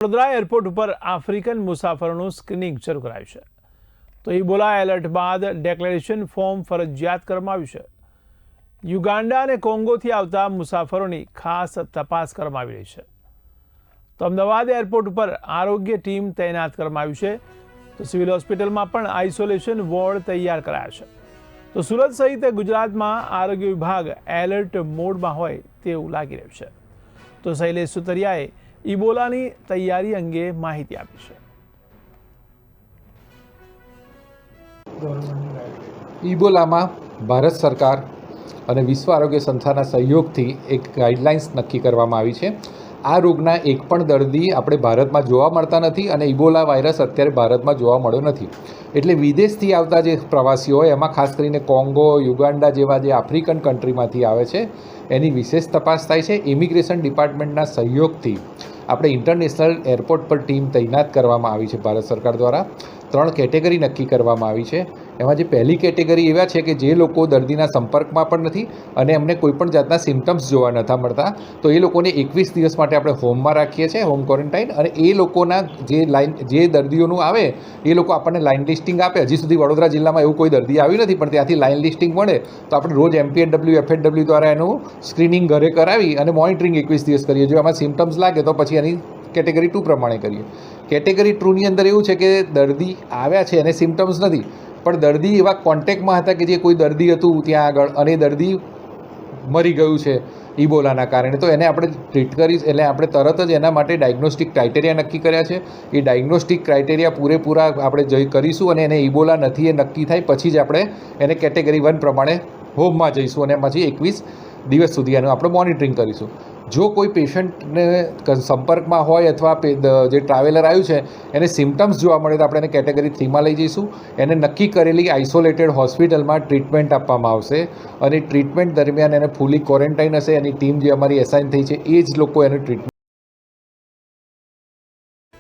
Vadodara airport ઉપર African મુસાફરોનું screening શરૂ કરાયું છે. તો ઇબોલા એલર્ટ બાદ ડેક્લેરેશન ફોર્મ ફરજિયાત કરવામાં આવ્યું છે. યુગાન્ડા અને કોંગોથી આવતા મુસાફરોની ખાસ તપાસ કરવામાં આવી રહી છે. તો અમદાવાદ એરપોર્ટ ઉપર આરોગ્ય ટીમ તૈનાત કરવામાં આવ્યું છે. તો સિવિલ હોસ્પિટલમાં પણ આઇસોલેશન વોર્ડ તૈયાર કરાયા છે. તો સુરત સહિત ગુજરાતમાં આરોગ્ય વિભાગ એલર્ટ મોડમાં હોય તેવું લાગી રહ્યું છે. તો શૈલેષ સુતરિયાએ ઇબોલાની તૈયારી અંગે માહિતી આપી છે. ઇબોલામાં ભારત સરકાર અને વિશ્વ આરોગ્ય સંસ્થાના સહયોગથી એક ગાઈડલાઇન્સ નક્કી કરવામાં આવી છે. આ રોગના એક પણ દર્દી આપણે ભારતમાં જોવા મળતા નથી અને ઇબોલા વાયરસ અત્યારે ભારતમાં જોવા મળ્યો નથી. એટલે વિદેશથી આવતા જે પ્રવાસીઓ હોય એમાં ખાસ કરીને કોંગો, યુગાન્ડા જેવા જે આફ્રિકન કન્ટ્રીમાંથી આવે છે એની વિશેષ તપાસ થાય છે. ઇમિગ્રેશન ડિપાર્ટમેન્ટના સહયોગથી આપણે ઇન્ટરનેશનલ એરપોર્ટ પર ટીમ તૈનાત કરવામાં આવી છે. ભારત સરકાર દ્વારા 3 કેટેગરી નક્કી કરવામાં આવી છે. એમાં જે પહેલી કેટેગરી એવા છે કે જે લોકો દર્દીના સંપર્કમાં પણ નથી અને એમને કોઈપણ જાતના સિમ્ટમ્સ જોવા નથી મળતા, તો એ લોકોને 21 દિવસ માટે આપણે હોમમાં રાખીએ છીએ, હોમ ક્વોરન્ટાઇન. અને એ લોકોના જે દર્દીઓનું આવે એ લોકો આપણને લાઇન લિસ્ટિંગ આપે. હજી સુધી વડોદરા જિલ્લામાં એવું કોઈ દર્દી આવ્યું નથી, પણ ત્યાંથી લાઇન લિસ્ટિંગ મળે તો આપણે રોજ MPHW, FHW દ્વારા એનું સ્ક્રીનિંગ ઘરે કરાવી અને મોનિટરિંગ 21 દિવસ કરીએ. જો એમાં સિમ્ટમ્સ લાગે તો પછી એની કેટેગરી 2 પ્રમાણે કરીએ. કેટેગરી 2ની અંદર એવું છે કે દર્દી આવ્યા છે એને સિમ્ટમ્સ નથી, પણ દર્દી એવા કોન્ટેક્ટમાં હતા કે જે કોઈ દર્દી હતું ત્યાં આગળ અને દર્દી મરી ગયું છે ઇબોલાના કારણે, તો એને આપણે ટ્રીટ કરીશ. એટલે આપણે તરત જ એના માટે ડાયગ્નોસ્ટિક ક્રાઇટેરિયા નક્કી કર્યા છે. એ ડાયગ્નોસ્ટિક ક્રાઇટેરિયા પૂરેપૂરા આપણે કરીશું અને એને ઇબોલા નથી એ નક્કી થાય પછી જ આપણે એને કેટેગરી 1 પ્રમાણે હોમમાં જઈશું અને પછી 21 દિવસ સુધી એનું આપણે મોનિટરિંગ કરીશું. જો કોઈ પેશન્ટને સંપર્કમાં હોય અથવા જે ટ્રાવેલર આવ્યું છે એને સિમ્ટમ્સ જોવા મળે તો આપણે એને કેટેગરી 3માં લઈ જઈશું. એને નક્કી કરેલી આઇસોલેટેડ હોસ્પિટલમાં ટ્રીટમેન્ટ આપવામાં આવશે અને ટ્રીટમેન્ટ દરમિયાન એને ફૂલી ક્વોરન્ટાઇન હશે. એની ટીમ જે અમારી એસાઇન થઈ છે એ જ લોકો એને ટ્રીટમેન્ટ